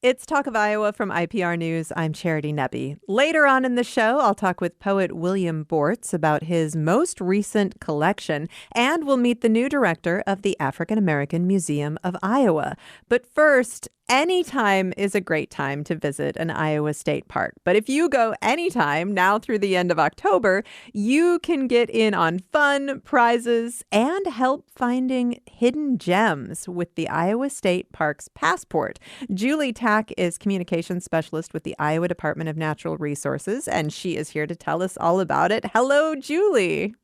It's Talk of Iowa from IPR News. I'm Charity Nebbe. Later on in the show, I'll talk with poet William Bortz about his most recent collection, and we'll meet the new director of the African American Museum of Iowa. But first, any time is a great time to visit an Iowa state park. But if you go anytime now through the end of October, you can get in on fun, prizes, and help finding hidden gems with the Iowa State Parks Passport. Julie Tack is communications specialist with the Iowa Department of Natural Resources, and she is here to tell us all about it. Hello, Julie.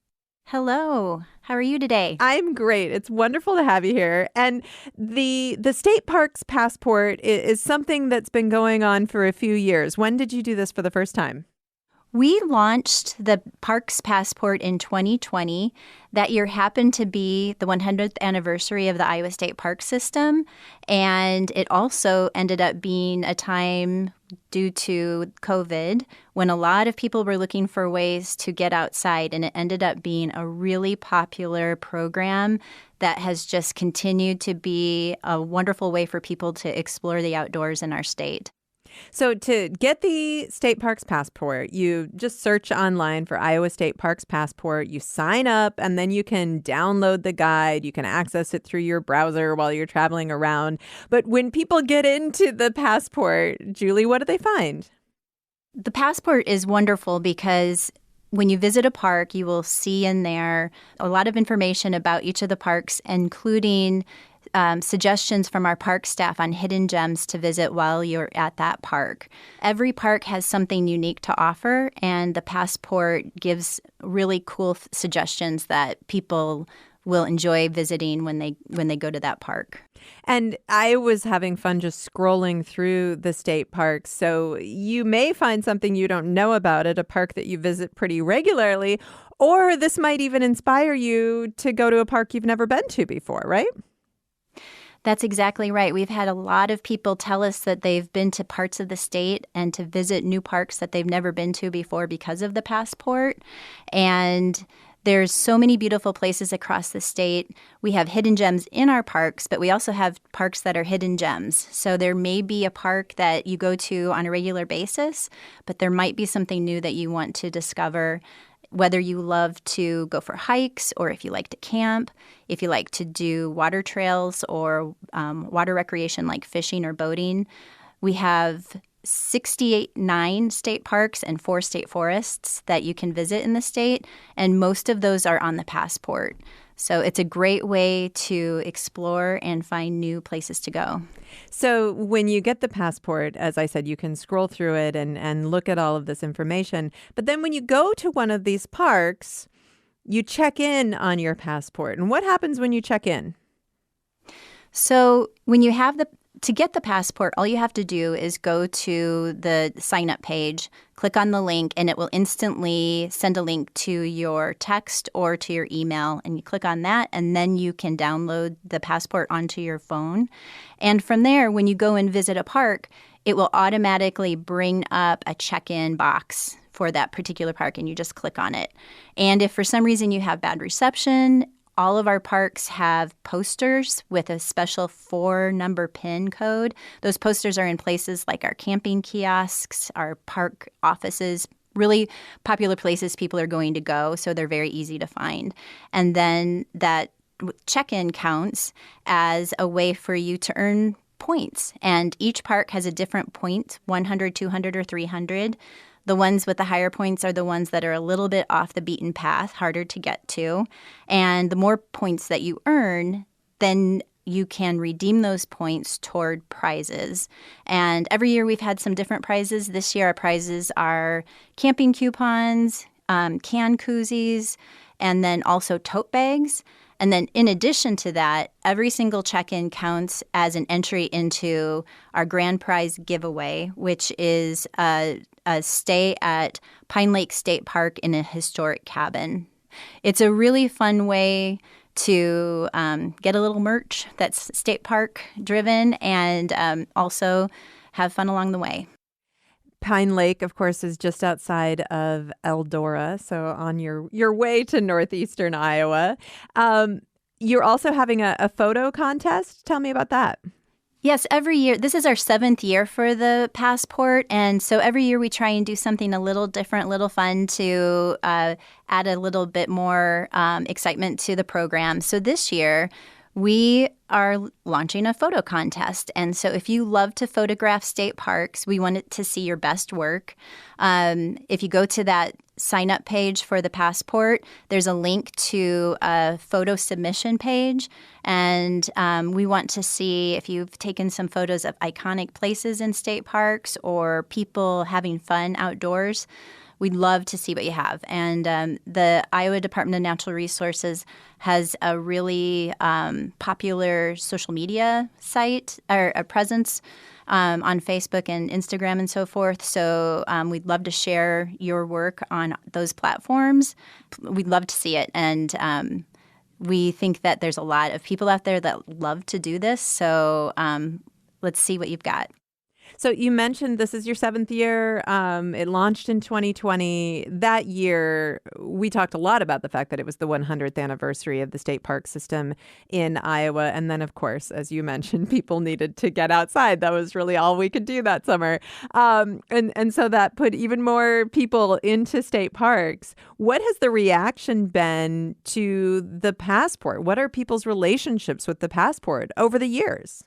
Hello. How are you today? I'm great. It's wonderful to have you here. And the State Parks Passport is something that's been going on for a few years. When did you do this for the first time? We launched the Parks Passport in 2020. That year happened to be the 100th anniversary of the Iowa State Park System. And it also ended up being a time due to COVID when a lot of people were looking for ways to get outside. And it ended up being a really popular program that has just continued to be a wonderful way for people to explore the outdoors in our state. So to get the State Parks Passport, you just search online for Iowa State Parks Passport, you sign up, and then you can download the guide. You can access it through your browser while you're traveling around. But when people get into the passport, Julie, what do they find? The passport is wonderful because when you visit a park, you will see in there a lot of information about each of the parks, including suggestions from our park staff on hidden gems to visit while you're at that park. Every park has something unique to offer, and the passport gives really cool suggestions that people will enjoy visiting when they go to that park. And I was having fun just scrolling through the state parks. So you may find something you don't know about at a park that you visit pretty regularly, or this might even inspire you to go to a park you've never been to before, right? That's exactly right. We've had a lot of people tell us that they've been to parts of the state and to visit new parks that they've never been to before because of the passport. And there's so many beautiful places across the state. We have hidden gems in our parks, but we also have parks that are hidden gems. So there may be a park that you go to on a regular basis, but there might be something new that you want to discover. Whether you love to go for hikes or if you like to camp, if you like to do water trails or water recreation like fishing or boating. We have 69 state parks and 4 state forests that you can visit in the state, and most of those are on the passport. So it's a great way to explore and find new places to go. So when you get the passport, as I said, you can scroll through it and look at all of this information. But then when you go to one of these parks, you check in on your passport. And what happens when you check in? So when you have to get the passport, all you have to do is go to the sign-up page, click on the link, and it will instantly send a link to your text or to your email. And you click on that, and then you can download the passport onto your phone. And from there, when you go and visit a park, it will automatically bring up a check-in box for that particular park, and you just click on it. And if for some reason you have bad reception, all of our parks have posters with a special 4-number PIN code. Those posters are in places like our camping kiosks, our park offices, really popular places people are going to go, so they're very easy to find. And then that check-in counts as a way for you to earn points. And each park has a different point, 100, 200, or 300. The ones with the higher points are the ones that are a little bit off the beaten path, harder to get to. And the more points that you earn, then you can redeem those points toward prizes. And every year we've had some different prizes. This year our prizes are camping coupons, can koozies, and then also tote bags. And then in addition to that, every single check-in counts as an entry into our grand prize giveaway, which is a stay at Pine Lake State Park in a historic cabin. It's a really fun way to get a little merch that's state park driven and also have fun along the way. Pine Lake, of course, is just outside of Eldora, so on your way to northeastern Iowa. You're also having a photo contest. Tell me about that. Yes, every year. This is our 7th year for the passport. And so every year we try and do something a little different, a little fun to add a little bit more excitement to the program. So this year we are launching a photo contest. And so if you love to photograph state parks, we want to see your best work. If you go to that sign-up page for the passport, there's a link to a photo submission page. And we want to see if you've taken some photos of iconic places in state parks or people having fun outdoors. We'd love to see what you have. And the Iowa Department of Natural Resources has a really popular social media site or a presence on Facebook and Instagram and so forth. So we'd love to share your work on those platforms. We'd love to see it. And we think that there's a lot of people out there that love to do this. So let's see what you've got. So you mentioned this is your 7th year. It launched in 2020. That year, we talked a lot about the fact that it was the 100th anniversary of the state park system in Iowa. And then, of course, as you mentioned, people needed to get outside. That was really all we could do that summer. And so that put even more people into state parks. What has the reaction been to the passport? What are people's relationships with the passport over the years?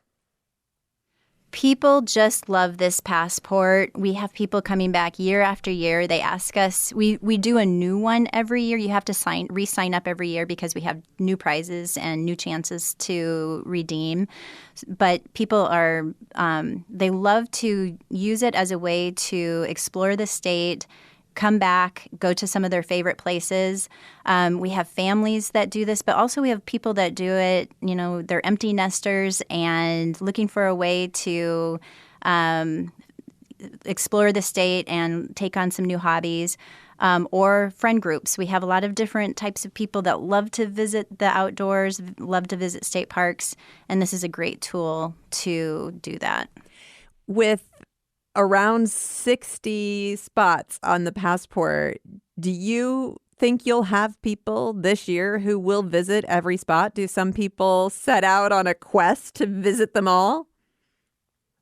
People just love this passport. We have people coming back year after year. They ask us, we do a new one every year. You have to re-sign up every year because we have new prizes and new chances to redeem. But people are, they love to use it as a way to explore the state, come back, go to some of their favorite places. We have families that do this, but also we have people that do it, they're empty nesters and looking for a way to explore the state and take on some new hobbies, or friend groups. We have a lot of different types of people that love to visit the outdoors, love to visit state parks, and this is a great tool to do that. With around 60 spots on the passport, do you think you'll have people this year who will visit every spot? Do some people set out on a quest to visit them all?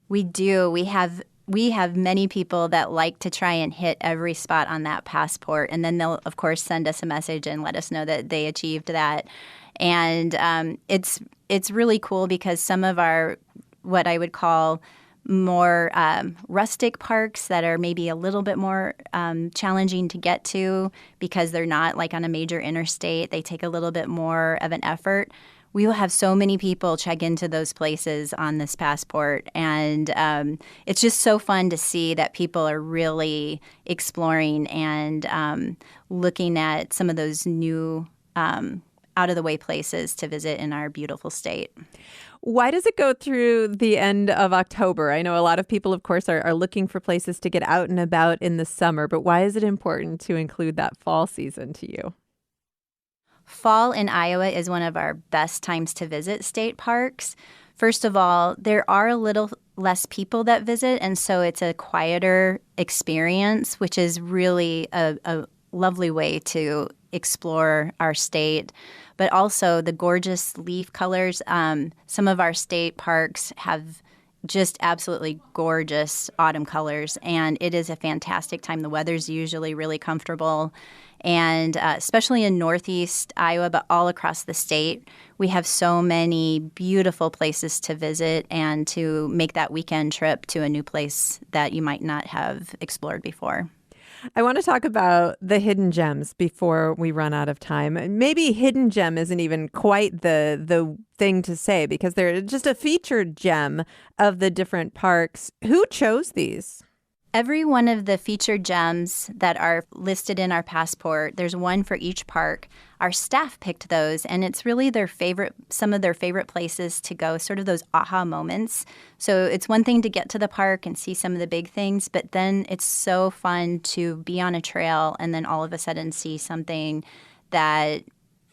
We do. We have many people that like to try and hit every spot on that passport. And then they'll, of course, send us a message and let us know that they achieved that. And it's really cool because some of our, what I would call more rustic parks that are maybe a little bit more challenging to get to because they're not like on a major interstate. They take a little bit more of an effort. We will have so many people check into those places on this passport. And it's just so fun to see that people are really exploring and looking at some of those new out-of-the-way places to visit in our beautiful state. Why does it go through the end of October? I know a lot of people, of course, are looking for places to get out and about in the summer, but why is it important to include that fall season to you? Fall in Iowa is one of our best times to visit state parks. First of all, there are a little less people that visit, and so it's a quieter experience, which is really a lovely way to explore our state. But also the gorgeous leaf colors. Some of our state parks have just absolutely gorgeous autumn colors, and it is a fantastic time. The weather's usually really comfortable, and especially in northeast Iowa, but all across the state, we have so many beautiful places to visit and to make that weekend trip to a new place that you might not have explored before. I want to talk about the hidden gems before we run out of time. Maybe hidden gem isn't even quite the thing to say because they're just a featured gem of the different parks. Who chose these? Every one of the featured gems that are listed in our passport, there's one for each park. Our staff picked those, and it's really some of their favorite places to go, sort of those aha moments. So it's one thing to get to the park and see some of the big things, but then it's so fun to be on a trail and then all of a sudden see something that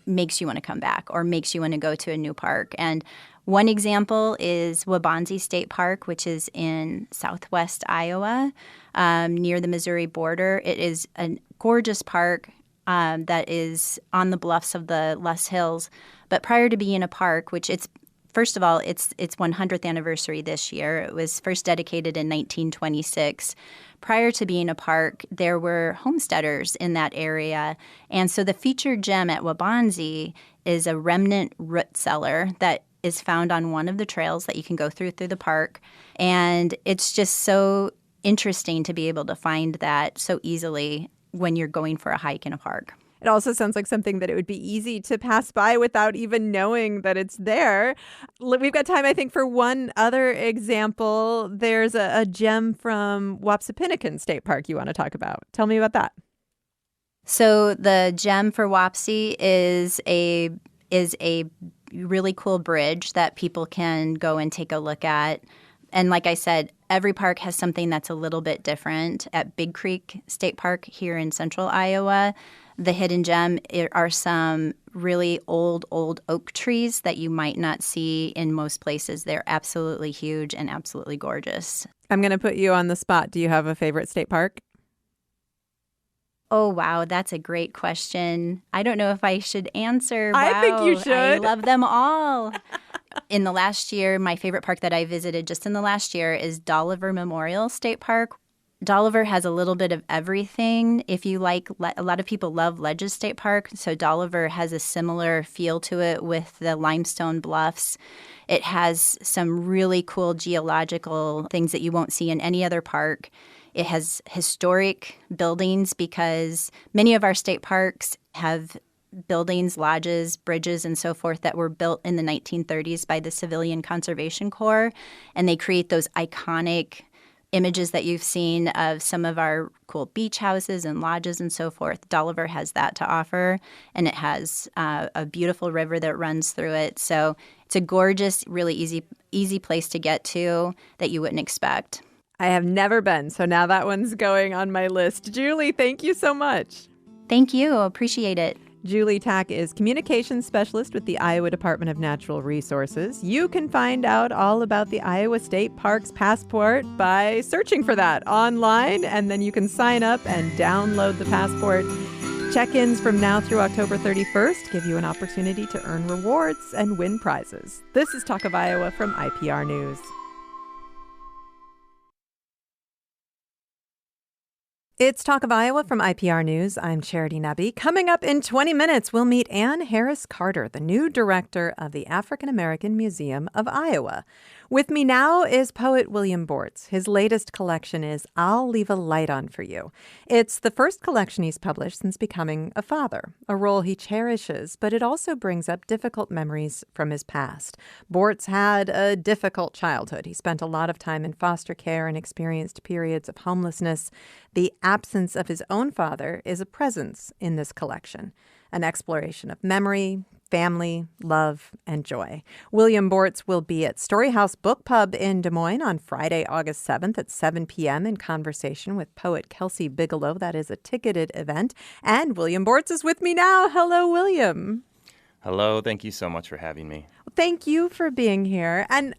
makes you want to come back or makes you want to go to a new park. And one example is Waubonsee State Park, which is in southwest Iowa, near the Missouri border. It is a gorgeous park that is on the bluffs of the Les Hills. But prior to being a park, which it's first of all, it's 100th anniversary this year. It was first dedicated in 1926. Prior to being a park, there were homesteaders in that area. And so the featured gem at Waubonsee is a remnant root cellar that is found on one of the trails that you can go through the park. And it's just so interesting to be able to find that so easily when you're going for a hike in a park. It also sounds like something that it would be easy to pass by without even knowing that it's there. We've got time, I think, for one other example. There's a gem from Wapsipinicon State Park you want to talk about. Tell me about that. So the gem for Wapsi is a really cool bridge that people can go and take a look at. And like I said, every park has something that's a little bit different. At Big Creek State Park here in central Iowa, the hidden gem are some really old oak trees that you might not see in most places. They're absolutely huge and absolutely gorgeous. I'm going to put you on the spot. Do you have a favorite state park? Oh, wow. That's a great question. I don't know if I should answer. I think you should. I love them all. In the last year, my favorite park that I visited just in the last year is Dolliver Memorial State Park. Dolliver has a little bit of everything. If you like, a lot of people love Ledges State Park, so Dolliver has a similar feel to it with the limestone bluffs. It has some really cool geological things that you won't see in any other park. It has historic buildings because many of our state parks have buildings, lodges, bridges, and so forth that were built in the 1930s by the Civilian Conservation Corps, and they create those iconic images that you've seen of some of our cool beach houses and lodges and so forth. Dolliver has that to offer, and it has a beautiful river that runs through it. So it's a gorgeous, really easy place to get to that you wouldn't expect. I have never been, so now that one's going on my list. Julie, thank you so much. Thank you. Appreciate it. Julie Tack is Communications Specialist with the Iowa Department of Natural Resources. You can find out all about the Iowa State Parks Passport by searching for that online, and then you can sign up and download the passport. Check-ins from now through October 31st give you an opportunity to earn rewards and win prizes. This is Talk of Iowa from IPR News. It's Talk of Iowa from IPR News. I'm Charity Nebbe. Coming up in 20 minutes, we'll meet Ann Harris Carter, the new director of the African American Museum of Iowa. With me now is poet William Bortz. His latest collection is I'll Leave a Light On for You. It's the first collection he's published since becoming a father, a role he cherishes, but it also brings up difficult memories from his past. Bortz had a difficult childhood. He spent a lot of time in foster care and experienced periods of homelessness. The absence of his own father is a presence in this collection, an exploration of memory, family, love, and joy. William Bortz will be at Storyhouse Book Pub in Des Moines on Friday, August 7th at 7 p.m. in conversation with poet Kelsey Bigelow. That is a ticketed event. And William Bortz is with me now. Hello, William. Hello. Thank you so much for having me. Thank you for being here. And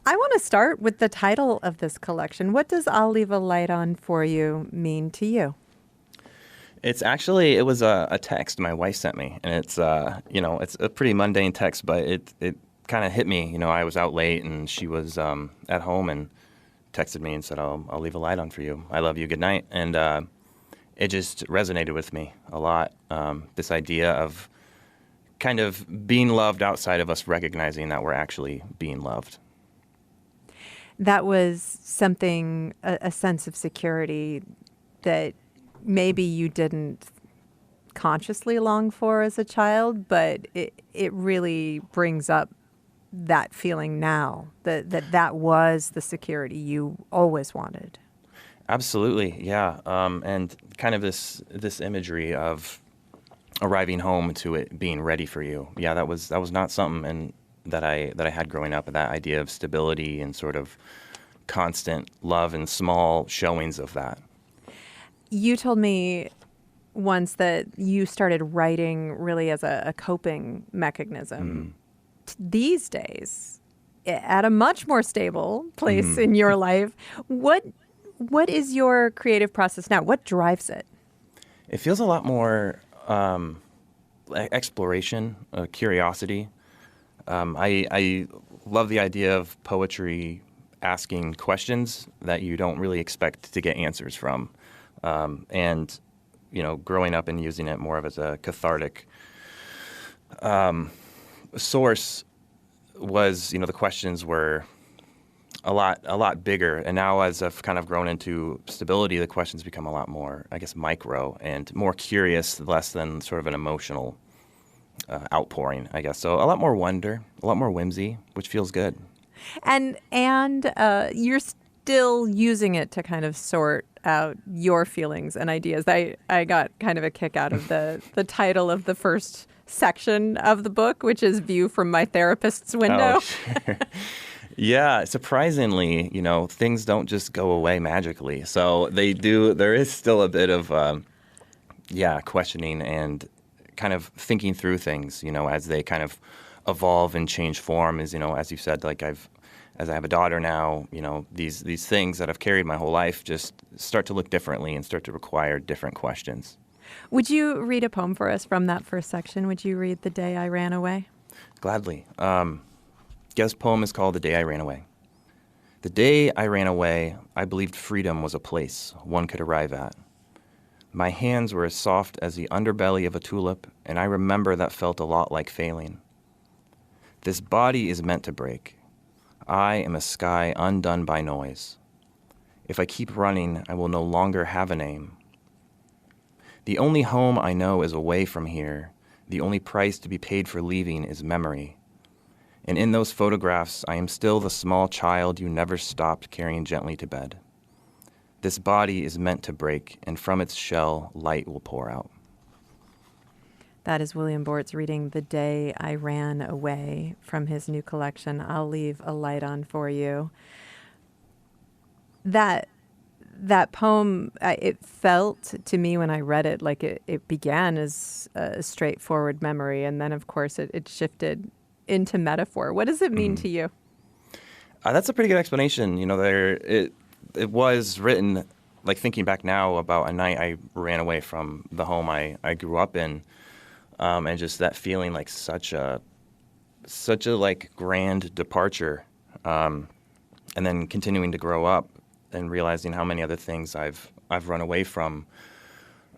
I want to start with the title of this collection. What does I'll Leave a Light On for You mean to you? It was a text my wife sent me, and it's a pretty mundane text, but it kind of hit me. I was out late, and she was at home and texted me and said, I'll leave a light on for you. I love you. Good night. And it just resonated with me a lot. This idea of kind of being loved outside of us recognizing that we're actually being loved. That was something, a sense of security that maybe you didn't consciously long for as a child, but it really brings up that feeling now, that was the security you always wanted. Absolutely, yeah. And kind of this imagery of arriving home to it being ready for you. Yeah, that was not something that I had growing up, that idea of stability and sort of constant love and small showings of that. You told me once that you started writing really as a coping mechanism. These days, at a much more stable place in your life, what is your creative process now? What drives it? It feels a lot more exploration, curiosity. I love the idea of poetry asking questions that you don't really expect to get answers from. And, growing up and using it more of as a cathartic source was, the questions were a lot bigger. And now as I've kind of grown into stability, the questions become a lot more, I guess, micro and more curious, less than sort of an emotional outpouring, I guess. So a lot more wonder, a lot more whimsy, which feels good. And you're still using it to kind of sort out your feelings and ideas. I got kind of a kick out of the title of the first section of the book, which is View from My Therapist's Window. Oh, sure. Yeah, surprisingly, things don't just go away magically. So they do. There is still a bit of, questioning and kind of thinking through things, as they kind of evolve and change form. As as you said, like as I have a daughter now, these things that I've carried my whole life just start to look differently and start to require different questions. Would you read a poem for us from that first section? Would you read The Day I Ran Away? Gladly. This poem is called The Day I Ran Away. The day I ran away, I believed freedom was a place one could arrive at. My hands were as soft as the underbelly of a tulip, and I remember that felt a lot like failing. This body is meant to break. I am a sky undone by noise. If I keep running, I will no longer have a name. The only home I know is away from here. The only price to be paid for leaving is memory. And in those photographs, I am still the small child you never stopped carrying gently to bed. This body is meant to break, and from its shell, light will pour out. That is William Bortz reading The Day I Ran Away from his new collection, I'll Leave a Light On For You. That poem, it felt to me when I read it like it began as a straightforward memory, and then, of course, it shifted into metaphor. What does it mean to you? That's a pretty good explanation. It was written, like thinking back now, about a night I ran away from the home I grew up in, and just that feeling like such a like grand departure, and then continuing to grow up and realizing how many other things I've run away from,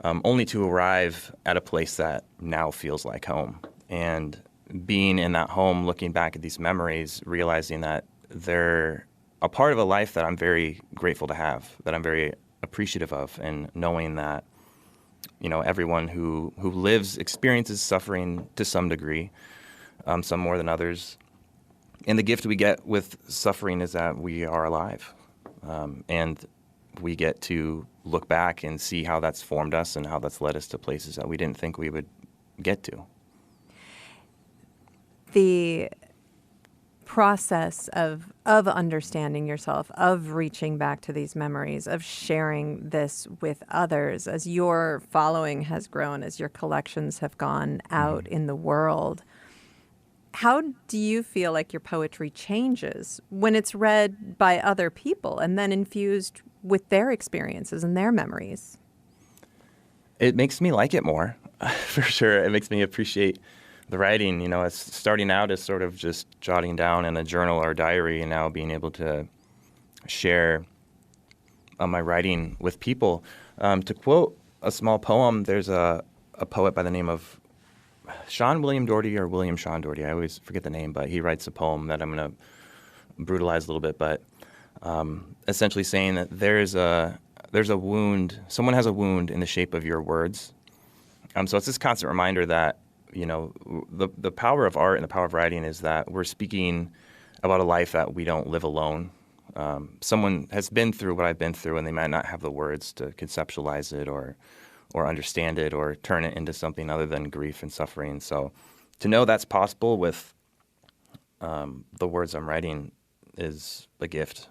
only to arrive at a place that now feels like home. And being in that home, looking back at these memories, realizing that they're a part of a life that I'm very grateful to have, that I'm very appreciative of, and knowing that, everyone who lives experiences suffering to some degree, some more than others. And the gift we get with suffering is that we are alive, and we get to look back and see how that's formed us and how that's led us to places that we didn't think we would get to. The process of understanding yourself, of reaching back to these memories, of sharing this with others, as your following has grown, as your collections have gone out in the world, how do you feel like your poetry changes when it's read by other people and then infused with their experiences and their memories? It makes me like it more, for sure. It makes me appreciate the writing. It's starting out as sort of just jotting down in a journal or diary, and now being able to share my writing with people. To quote a small poem, there's a poet by the name of Sean William Doherty, or William Sean Doherty. I always forget the name, but he writes a poem that I'm going to brutalize a little bit, but essentially saying that there's a wound, someone has a wound in the shape of your words. So it's this constant reminder that the power of art and the power of writing is that we're speaking about a life that we don't live alone. Someone has been through what I've been through, and they might not have the words to conceptualize it or understand it or turn it into something other than grief and suffering. So to know that's possible with the words I'm writing is a gift.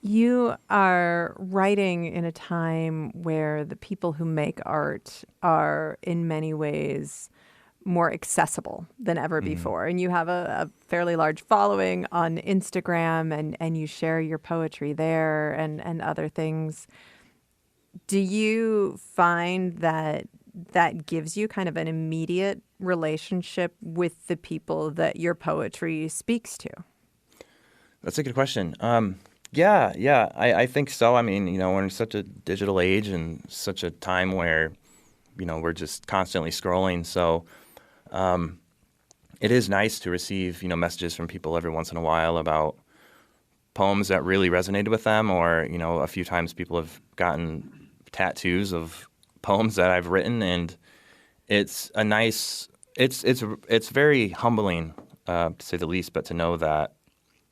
You are writing in a time where the people who make art are in many ways more accessible than ever before. And you have a fairly large following on Instagram, and you share your poetry there and other things. Do you find that that gives you kind of an immediate relationship with the people that your poetry speaks to? That's a good question. Yeah, I think so. I mean, we're in such a digital age and such a time where, we're just constantly scrolling. So it is nice to receive, messages from people every once in a while about poems that really resonated with them, or, a few times people have gotten tattoos of poems that I've written, and it's a nice, it's very humbling, to say the least, but to know that,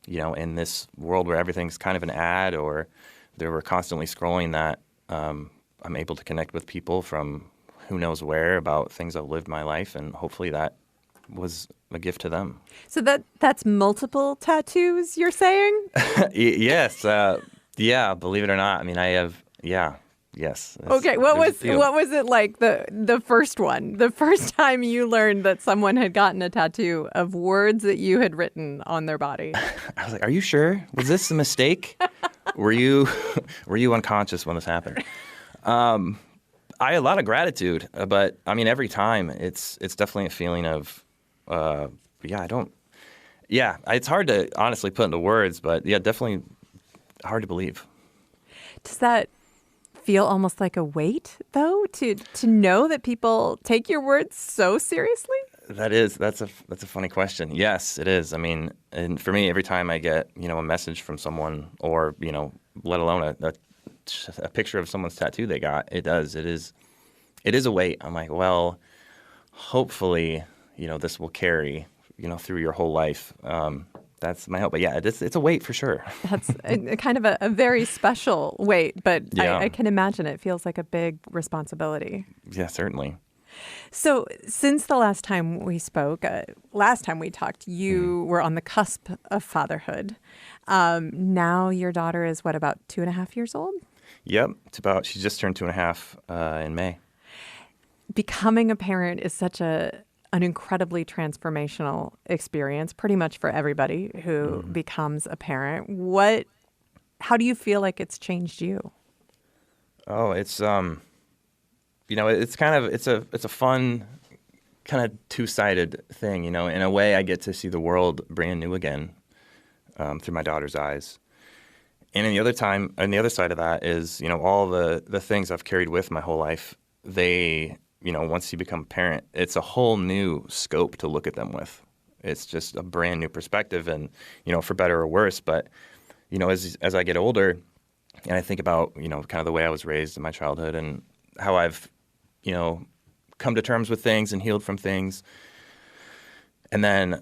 in this world where everything's kind of an ad or we're constantly scrolling, that I'm able to connect with people from who knows where about things I've lived my life, and hopefully that was a gift to them. So that's multiple tattoos, you're saying? Yes. Yeah, believe it or not. I mean, I have, yes. Okay, what was it like the first one? The first time you learned that someone had gotten a tattoo of words that you had written on their body? I was like, "Are you sure? Was this a mistake? Were you unconscious when this happened?" I had a lot of gratitude, but I mean, every time it's definitely a feeling of, it's hard to honestly put into words, but yeah, definitely hard to believe. Does that feel almost like a weight, though, to know that people take your words so seriously? That's a funny question. Yes, it is. I mean, and for me, every time I get a message from someone, or let alone a picture of someone's tattoo they got, it is a weight. I'm like, well, hopefully, this will carry through your whole life. That's my hope. But yeah, it's a weight for sure. That's a kind of a very special weight, but Yeah. I can imagine it feels like a big responsibility. Yeah, certainly. So since the last time we spoke, last time we talked, you were on the cusp of fatherhood. Now your daughter is about 2.5 years old? Yep. She just turned 2.5 in May. Becoming a parent is such an incredibly transformational experience, pretty much for everybody who becomes a parent. How do you feel like it's changed you? Oh, it's it's a fun kind of two-sided thing. In a way, I get to see the world brand new again through my daughter's eyes. And on the other side of that is, all the things I've carried with my whole life, they, once you become a parent, it's a whole new scope to look at them with. It's just a brand new perspective, and, for better or worse. But, as I get older and I think about, kind of the way I was raised in my childhood and how I've, come to terms with things and healed from things. And then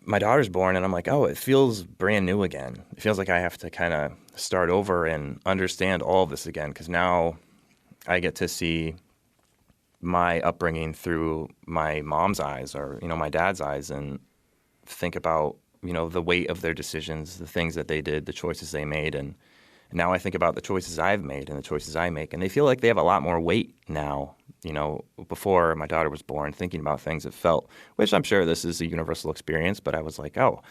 my daughter's born, and I'm like, oh, it feels brand new again. It feels like I have to kind of start over and understand all of this again, because now I get to see my upbringing through my mom's eyes, or, my dad's eyes, and think about, the weight of their decisions, the things that they did, the choices they made. And now I think about the choices I've made and the choices I make, and they feel like they have a lot more weight now. Before my daughter was born, thinking about things that felt, which I'm sure this is a universal experience, but I was like, oh,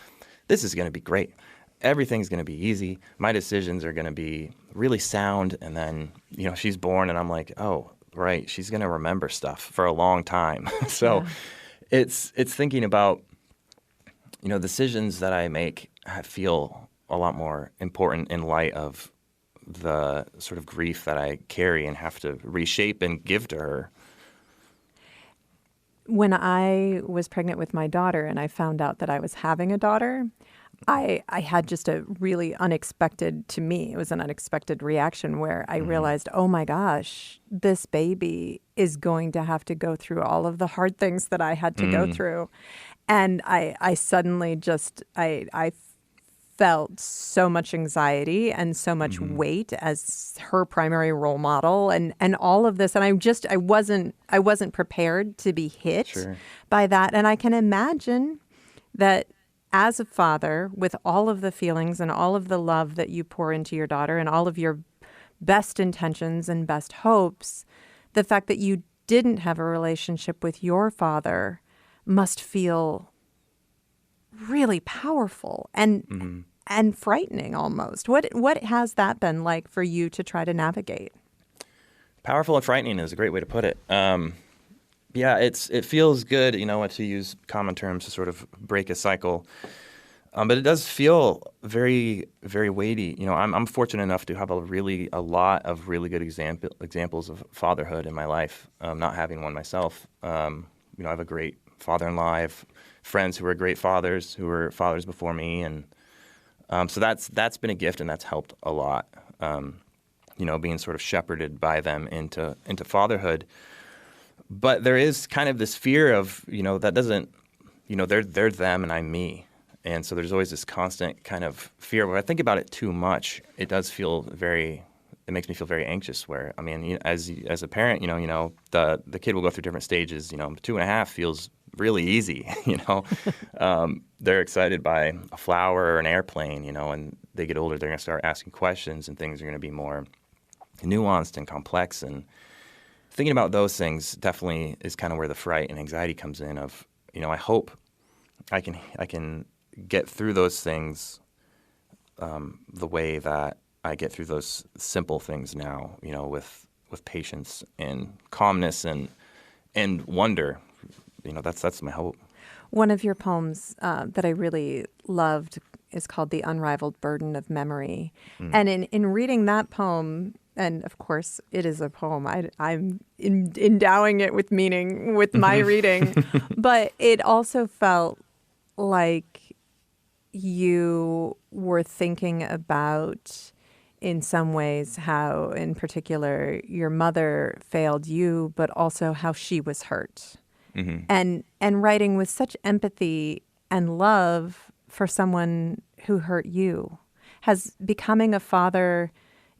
this is going to be great. Everything's going to be easy. My decisions are going to be really sound. And then, she's born, and I'm like, oh, right, she's going to remember stuff for a long time. So it's thinking about, decisions that I make, I feel a lot more important in light of the sort of grief that I carry and have to reshape and give to her. When I was pregnant with my daughter and I found out that I was having a daughter, I had just a really unexpected, to me, it was an unexpected reaction where I realized, oh my gosh, this baby is going to have to go through all of the hard things that I had to go through. And I suddenly just, I felt so much anxiety and so much weight as her primary role model, and all of this. And I wasn't prepared to be hit by that. And I can imagine that as a father, with all of the feelings and all of the love that you pour into your daughter and all of your best intentions and best hopes, the fact that you didn't have a relationship with your father must feel really powerful and frightening almost. What has that been like for you to try to navigate? Powerful and frightening is a great way to put it. Yeah, it feels good, to use common terms to sort of break a cycle. But it does feel very, very weighty. I'm fortunate enough to have a lot of really good examples of fatherhood in my life. Not having one myself, I have a great father-in-law. I have friends who are great fathers, who were fathers before me, and so that's been a gift, and that's helped a lot. Being sort of shepherded by them into fatherhood. But there is kind of this fear of, that doesn't, they're them and I'm me. And so there's always this constant kind of fear. When I think about it too much, it makes me feel very anxious where, as a parent, the kid will go through different stages. 2.5 feels really easy, They're excited by a flower or an airplane, and they get older, they're going to start asking questions and things are going to be more nuanced and complex. And thinking about those things definitely is kind of where the fright and anxiety comes in of, I hope I can get through those things the way that I get through those simple things now, with patience and calmness and wonder. That's my hope. One of your poems that I really loved is called The Unrivaled Burden of Memory. And in reading that poem, and of course it is a poem, I'm endowing it with meaning with my reading, but it also felt like you were thinking about, in some ways, how, in particular, your mother failed you, but also how she was hurt. And writing with such empathy and love for someone who hurt you. Has becoming a father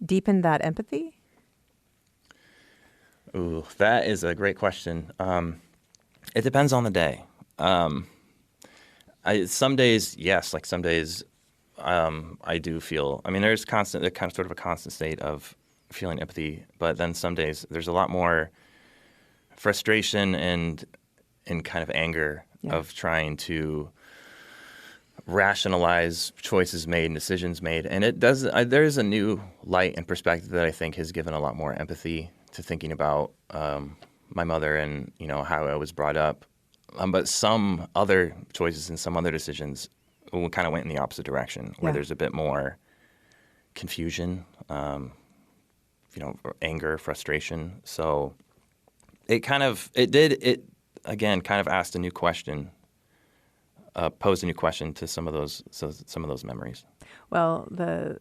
deepened that empathy? Ooh, that is a great question. It depends on the day. Some days, yes. Like some days, I do feel. There's kind of sort of a constant state of feeling empathy. But then some days, there's a lot more frustration and kind of anger of trying to rationalize choices made and decisions made. And it does. There's a new light and perspective that I think has given a lot more empathy to thinking about my mother and how I was brought up. But some other choices and some other decisions kind of went in the opposite direction, where there's a bit more confusion, anger, frustration. So it again kind of asked a new question, posed a new question to some of those memories. Well, the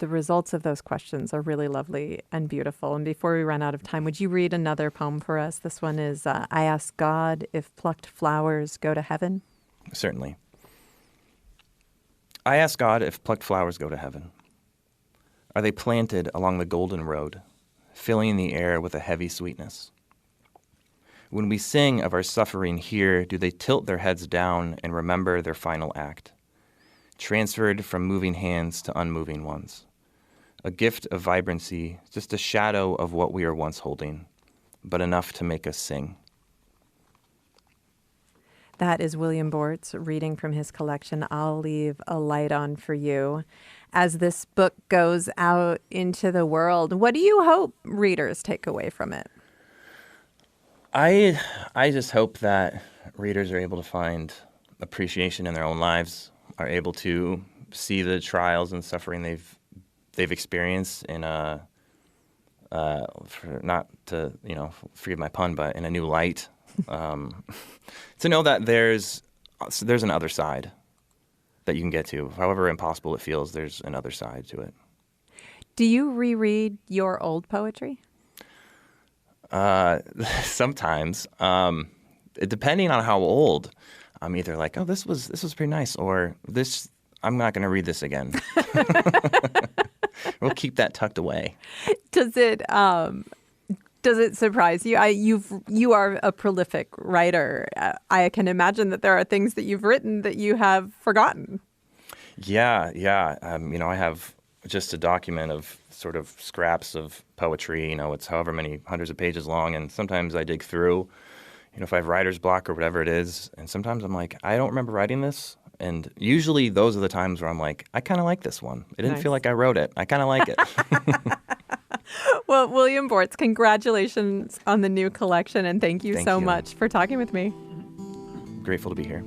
results of those questions are really lovely and beautiful. And before we run out of time, would you read another poem for us? This one is, I ask God if plucked flowers go to heaven. Certainly. I ask God if plucked flowers go to heaven. Are they planted along the golden road, filling the air with a heavy sweetness? When we sing of our suffering here, do they tilt their heads down and remember their final act, transferred from moving hands to unmoving ones? A gift of vibrancy, just a shadow of what we were once holding, but enough to make us sing. That is William Bortz reading from his collection, I'll Leave a Light On for You. As this book goes out into the world, what do you hope readers take away from it? I just hope that readers are able to find appreciation in their own lives, are able to see the trials and suffering they've experienced in not to forgive my pun, but in a new light. To know that there's an other side that you can get to. However impossible it feels, there's another side to it. Do you reread your old poetry? Sometimes, depending on how old, I'm either like, oh, this was pretty nice, or this, I'm not going to read this again. We'll keep that tucked away. Does it surprise you? You are a prolific writer. I can imagine that there are things that you've written that you have forgotten. Yeah. I have just a document of sort of scraps of poetry. It's however many hundreds of pages long, and sometimes I dig through, if I have writer's block or whatever it is, and sometimes I'm like, I don't remember writing this. And usually those are the times where I'm like, I kind of like this one. It didn't feel like I wrote it. I kind of like it. Well, William Bortz, congratulations on the new collection, and thank you Thank so you. much for talking with me. Grateful to be here.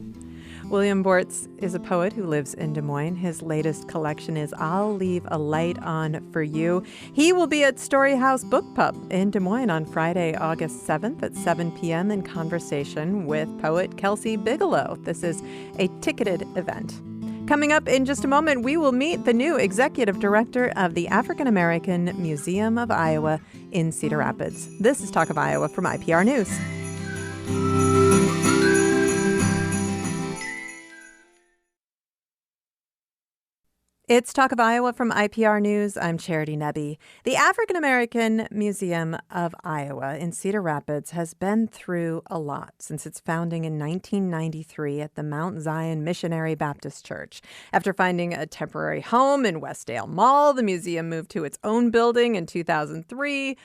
William Bortz is a poet who lives in Des Moines. His latest collection is I'll Leave a Light On for You. He will be at Story House Book Pub in Des Moines on Friday, August 7th at 7 p.m. in conversation with poet Kelsey Bigelow. This is a ticketed event. Coming up in just a moment, we will meet the new executive director of the African American Museum of Iowa in Cedar Rapids. This is Talk of Iowa from IPR News. It's Talk of Iowa from IPR News. I'm Charity Nebbe. The African American Museum of Iowa in Cedar Rapids has been through a lot since its founding in 1993 at the Mount Zion Missionary Baptist Church. After finding a temporary home in Westdale Mall, the museum moved to its own building in 2003.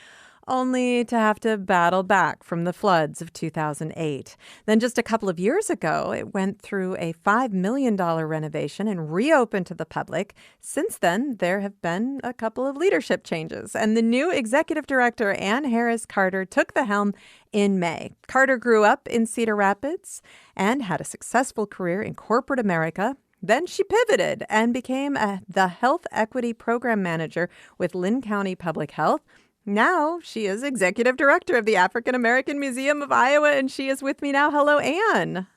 Only to have to battle back from the floods of 2008. Then just a couple of years ago, it went through a $5 million renovation and reopened to the public. Since then, there have been a couple of leadership changes, and the new executive director, Ann Harris Carter, took the helm in May. Carter grew up in Cedar Rapids and had a successful career in corporate America. Then she pivoted and became the Health Equity Program Manager with Linn County Public Health. Now she is executive director of the African American Museum of Iowa, and she is with me now. Hello, Ann.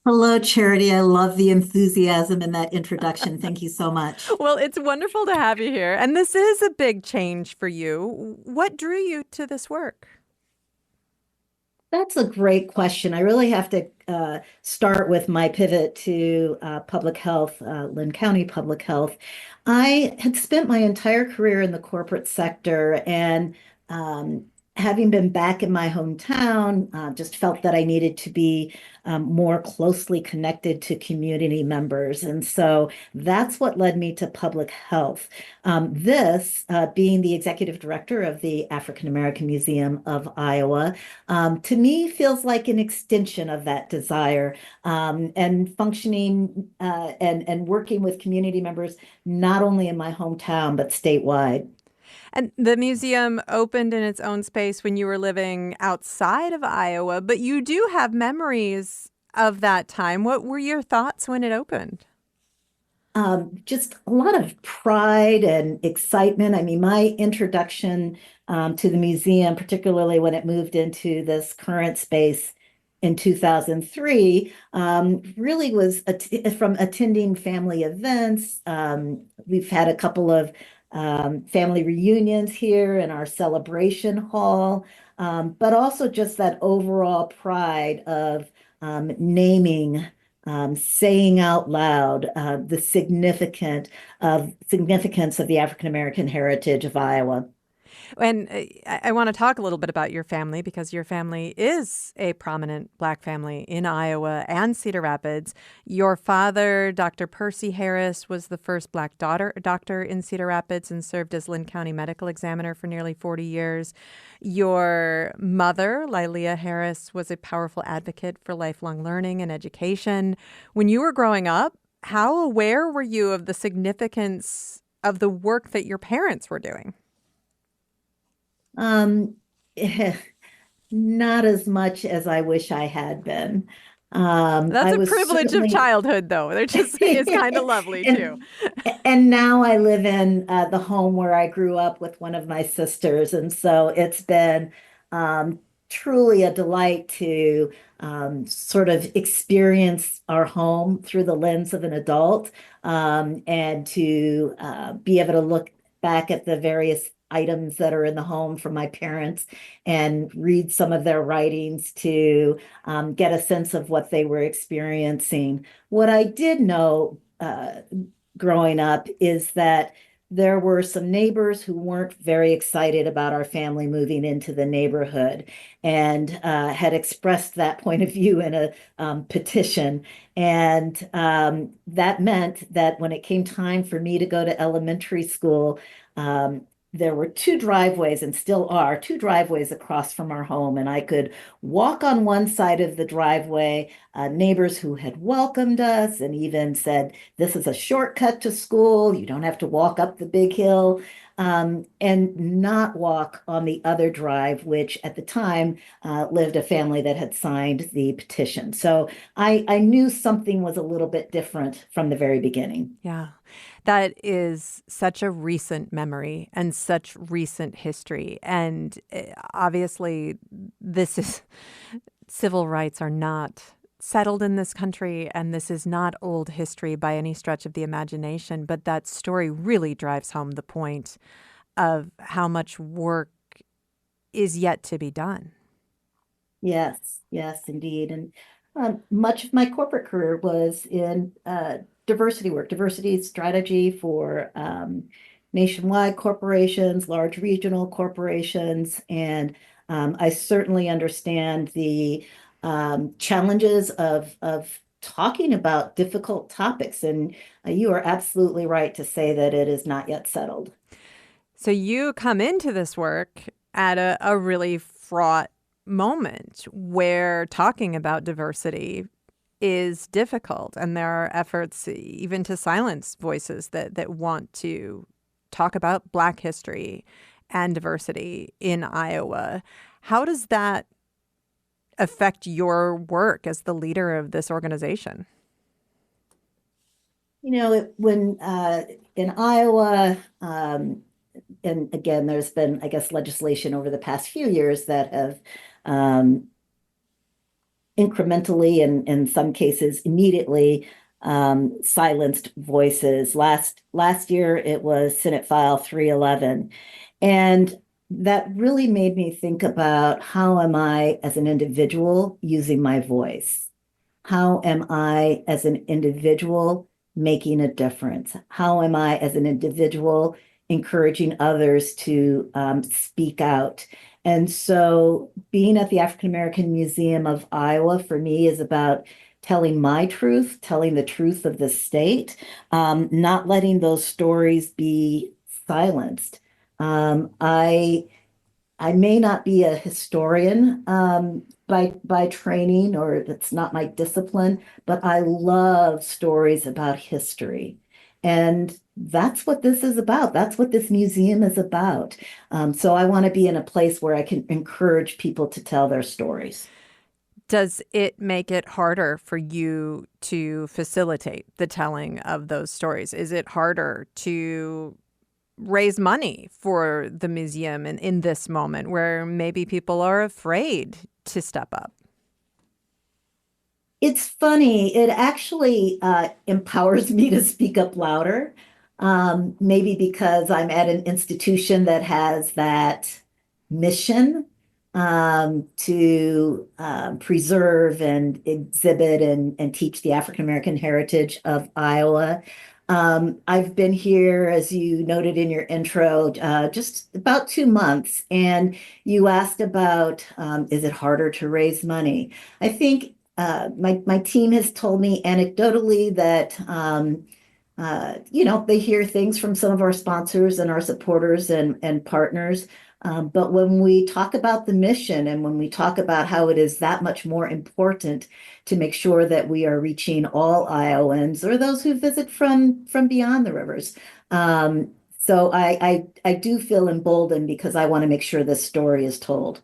Hello, Charity. I love the enthusiasm in that introduction. Thank you so much. Well, it's wonderful to have you here. And this is a big change for you. What drew you to this work? That's a great question. I really have to start with my pivot to public health, Linn County Public Health. I had spent my entire career in the corporate sector, and having been back in my hometown, just felt that I needed to be more closely connected to community members. And so that's what led me to public health. This, being the executive director of the African American Museum of Iowa, to me feels like an extension of that desire, and functioning and working with community members, not only in my hometown, but statewide. And the museum opened in its own space when you were living outside of Iowa, but you do have memories of that time. What were your thoughts when it opened? Just a lot of pride and excitement. I mean, my introduction to the museum, particularly when it moved into this current space in 2003, really was from attending family events. We've had a couple of family reunions here in our celebration hall, but also just that overall pride of naming, saying out loud the significance of the African American heritage of Iowa. And I want to talk a little bit about your family, because your family is a prominent Black family in Iowa and Cedar Rapids. Your father, Dr. Percy Harris, was the first Black doctor in Cedar Rapids and served as Linn County medical examiner for nearly 40 years. Your mother, Lilia Harris, was a powerful advocate for lifelong learning and education. When you were growing up, how aware were you of the significance of the work that your parents were doing? Um, Not as much as I wish I had been. That's I a was privilege of certainly childhood, though. They're just it's kind of lovely too. and now I live in the home where I grew up with one of my sisters, and so it's been truly a delight to sort of experience our home through the lens of an adult, and to be able to look back at the various items that are in the home from my parents and read some of their writings to get a sense of what they were experiencing. What I did know growing up is that there were some neighbors who weren't very excited about our family moving into the neighborhood, and had expressed that point of view in a petition. And that meant that when it came time for me to go to elementary school, there were two driveways, and still are two driveways across from our home, and I could walk on one side of the driveway. Neighbors who had welcomed us and even said, "This is a shortcut to school. You don't have to walk up the big hill." and not walk on the other drive, which at the time lived a family that had signed the petition. So I knew something was a little bit different from the very beginning. Yeah. That is such a recent memory and such recent history. And obviously, this is civil rights are not settled in this country, and this is not old history by any stretch of the imagination. But that story really drives home the point of how much work is yet to be done. Yes, yes, indeed. And much of my corporate career was in diversity work, diversity strategy for nationwide corporations, large regional corporations. And I certainly understand the challenges of talking about difficult topics. And you are absolutely right to say that it is not yet settled. So you come into this work at a really fraught moment where talking about diversity is difficult, and there are efforts even to silence voices that want to talk about Black history and diversity in Iowa. How does that affect your work as the leader of this organization? When in Iowa, and again, there's been, I guess, legislation over the past few years that have um, incrementally and in some cases immediately silenced voices. Last year, it was Senate File 311. And that really made me think about how am I as an individual using my voice? How am I as an individual making a difference? How am I as an individual encouraging others to speak out? And so being at the African American Museum of Iowa for me is about telling my truth, telling the truth of the state, not letting those stories be silenced. I may not be a historian by training, or that's not my discipline, but I love stories about history. And that's what this is about. That's what this museum is about. So I want to be in a place where I can encourage people to tell their stories. Does it make it harder for you to facilitate the telling of those stories? Is it harder to raise money for the museum in this moment where maybe people are afraid to step up? It's funny. It actually empowers me to speak up louder. Maybe because I'm at an institution that has that mission to preserve and exhibit and teach the African American heritage of Iowa. I've been here, as you noted in your intro, just about 2 months, and you asked about is it harder to raise money? I think my team has told me anecdotally that they hear things from some of our sponsors and our supporters and partners. But when we talk about the mission and when we talk about how it is that much more important to make sure that we are reaching all Iowans or those who visit from beyond the rivers. So I do feel emboldened because I want to make sure this story is told.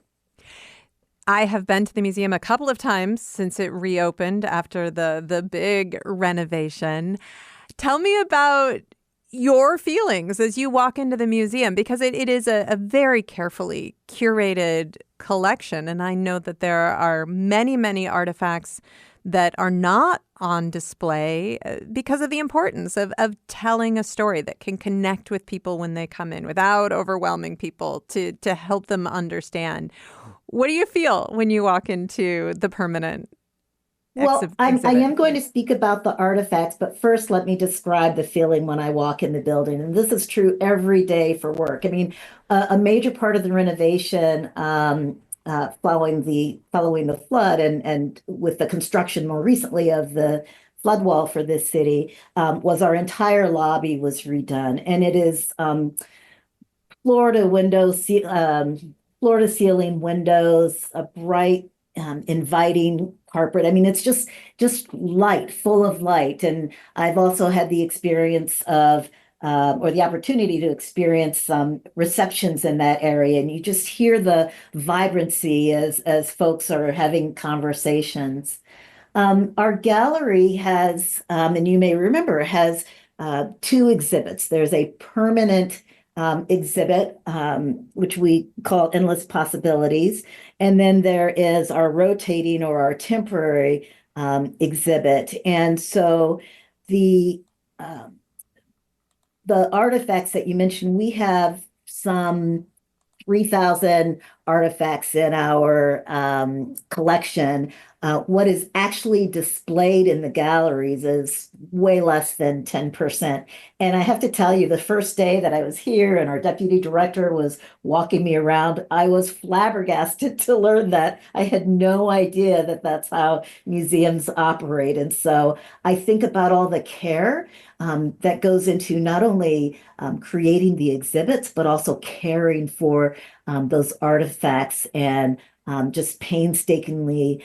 I have been to the museum a couple of times since it reopened after the big renovation. Tell me about your feelings as you walk into the museum, because it is a very carefully curated collection. And I know that there are many, many artifacts that are not on display because of the importance of telling a story that can connect with people when they come in without overwhelming people to help them understand. What do you feel when you walk into the permanent Well, I exhibit? am going to speak about the artifacts, but first let me describe the feeling when I walk in the building. And this is true every day for work. I mean, a major part of the renovation following the flood and with the construction more recently of the flood wall for this city was our entire lobby was redone. And it is floor to window, floor to ceiling windows, a bright, inviting carpet. I mean, it's just light, full of light. And I've also had the experience of or the opportunity to experience some receptions in that area, and you just hear the vibrancy as folks are having conversations. Our gallery has, and you may remember, has two exhibits. There's a permanent exhibit, which we call Endless Possibilities, and then there is our rotating or our temporary exhibit. And so the um, the artifacts that you mentioned, we have some 3,000 artifacts in our collection. What is actually displayed in the galleries is way less than 10%. And I have to tell you, the first day that I was here and our deputy director was walking me around, I was flabbergasted to learn that. I had no idea that that's how museums operate. And so I think about all the care that goes into not only creating the exhibits, but also caring for those artifacts and just painstakingly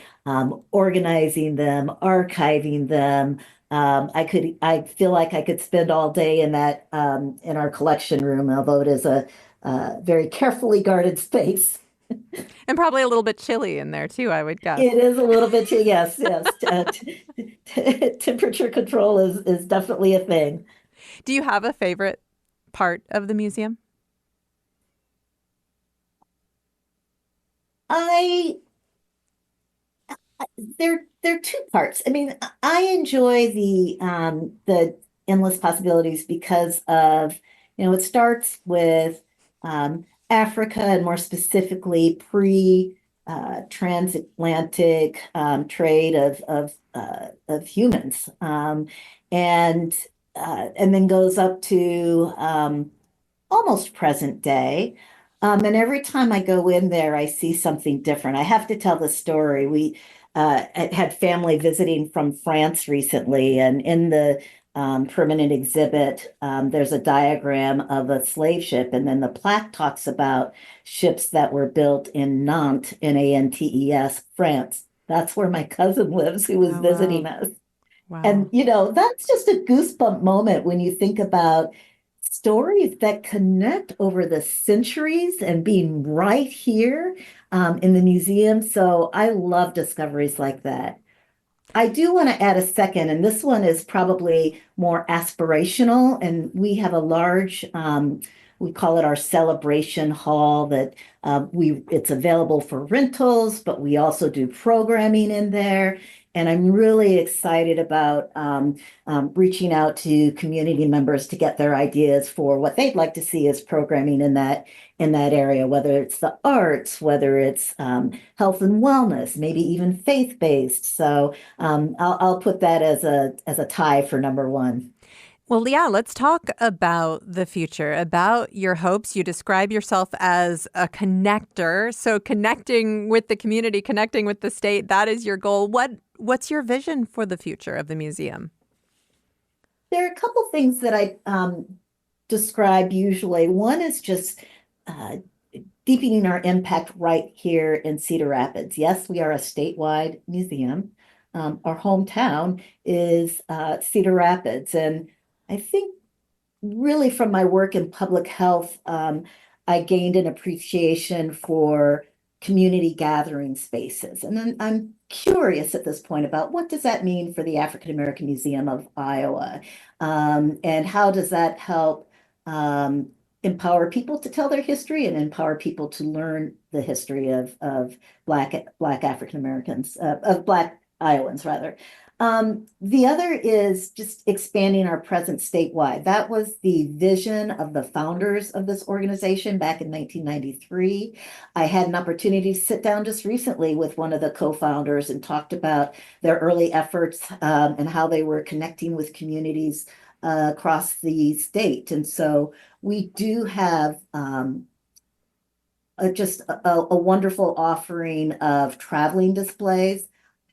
organizing them, archiving them. I feel like I could spend all day in that in our collection room, although it is a very carefully guarded space. And probably a little bit chilly in there too, I would guess. It is a little bit, yes, yes. Temperature control is definitely a thing. Do you have a favorite part of the museum? I there are two parts. I mean, I enjoy the endless possibilities because of, it starts with Africa and more specifically pre transatlantic trade of humans, and and then goes up to almost present day. And every time I go in there, I see something different. I have to tell the story. We had family visiting from France recently, and in the permanent exhibit, there's a diagram of a slave ship, and then the plaque talks about ships that were built in Nantes, Nantes, France. That's where my cousin lives, who was Oh, visiting wow. us. And, Wow. that's just a goosebump moment when you think about stories that connect over the centuries and being right here in the museum. So I love discoveries like that. I do want to add a second, and this one is probably more aspirational. And we have a large, we call it our celebration hall that it's available for rentals, but we also do programming in there. And I'm really excited about reaching out to community members to get their ideas for what they'd like to see as programming in that area, whether it's the arts, whether it's health and wellness, maybe even faith-based. So I'll put that as a tie for number one. Well, yeah, let's talk about the future, about your hopes. You describe yourself as a connector. So connecting with the community, connecting with the state, that is your goal. What's your vision for the future of the museum? There are a couple things that I describe usually. One is just uh, deepening our impact right here in Cedar Rapids. Yes, we are a statewide museum. Our hometown is Cedar Rapids. And I think really from my work in public health, I gained an appreciation for community gathering spaces. And then I'm curious at this point about what does that mean for the African American Museum of Iowa? And how does that help empower people to tell their history and empower people to learn the history of Black African Americans, of Black Iowans rather. The other is just expanding our presence statewide. That was the vision of the founders of this organization back in 1993. I had an opportunity to sit down just recently with one of the co-founders and talked about their early efforts and how they were connecting with communities across the state. And so we do have just a wonderful offering of traveling displays.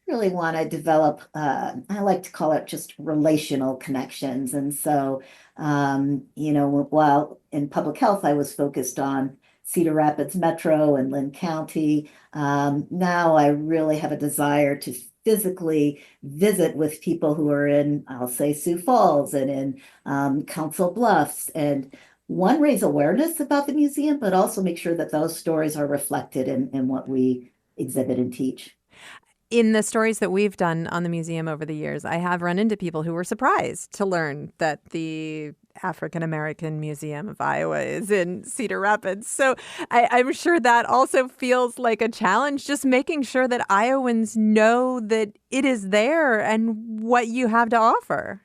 Really want to develop, I like to call it just relational connections. And so, while in public health, I was focused on Cedar Rapids Metro and Lynn County. Now I really have a desire to physically visit with people who are in, I'll say, Sioux Falls and in Council Bluffs, and one, raise awareness about the museum, but also make sure that those stories are reflected in what we exhibit and teach. In the stories that we've done on the museum over the years, I have run into people who were surprised to learn that the African American Museum of Iowa is in Cedar Rapids. So I'm sure that also feels like a challenge, just making sure that Iowans know that it is there and what you have to offer.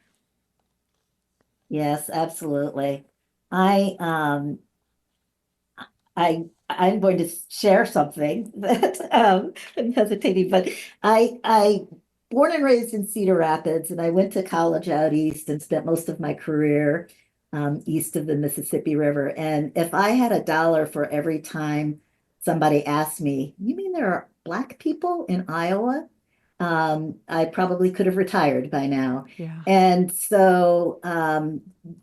Yes, absolutely. I I'm going to share something that I'm hesitating, but I born and raised in Cedar Rapids, and I went to college out east and spent most of my career east of the Mississippi River. And if I had a dollar for every time somebody asked me, "You mean there are Black people in Iowa?" I probably could have retired by now. Yeah. And so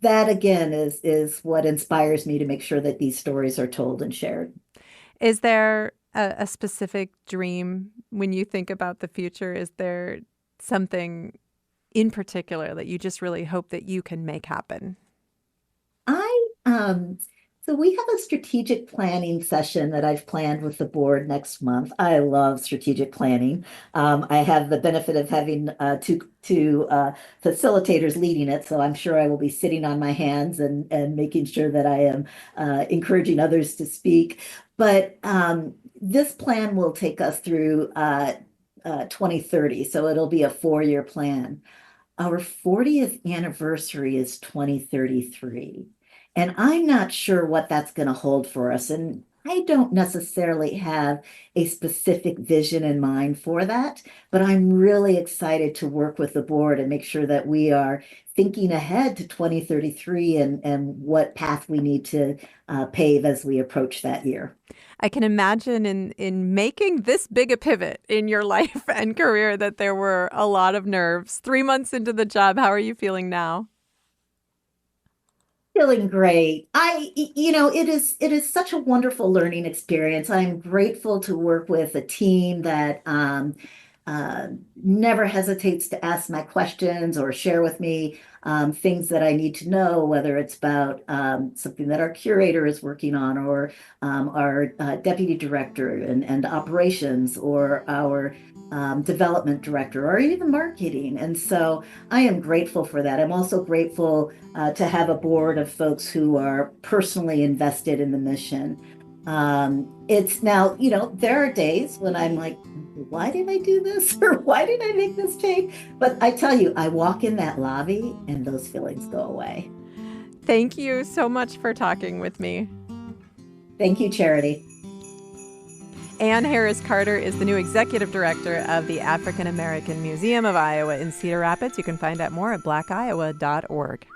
that again is what inspires me to make sure that these stories are told and shared. Is there a specific dream when you think about the future? Is there something in particular that you just really hope that you can make happen? I so we have a strategic planning session that I've planned with the board next month. I love strategic planning. I have the benefit of having two facilitators leading it, so I'm sure I will be sitting on my hands and making sure that I am encouraging others to speak. But this plan will take us through 2030, so it'll be a 4-year plan. Our 40th anniversary is 2033. And I'm not sure what that's going to hold for us. And I don't necessarily have a specific vision in mind for that, but I'm really excited to work with the board and make sure that we are thinking ahead to 2033 and what path we need to pave as we approach that year. I can imagine in making this big a pivot in your life and career that there were a lot of nerves. 3 months into the job, how are you feeling now? Feeling great. It is such a wonderful learning experience. I'm grateful to work with a team that never hesitates to ask my questions or share with me things that I need to know, whether it's about something that our curator is working on, or our deputy director and operations, or our development director, or even marketing. And so I am grateful for that. I'm also grateful to have a board of folks who are personally invested in the mission. It's now, there are days when I'm like, why did I do this? Or why did I make this change? But I tell you, I walk in that lobby and those feelings go away. Thank you so much for talking with me. Thank you, Charity. Ann Harris Carter is the new executive director of the African American Museum of Iowa in Cedar Rapids. You can find out more at blackiowa.org.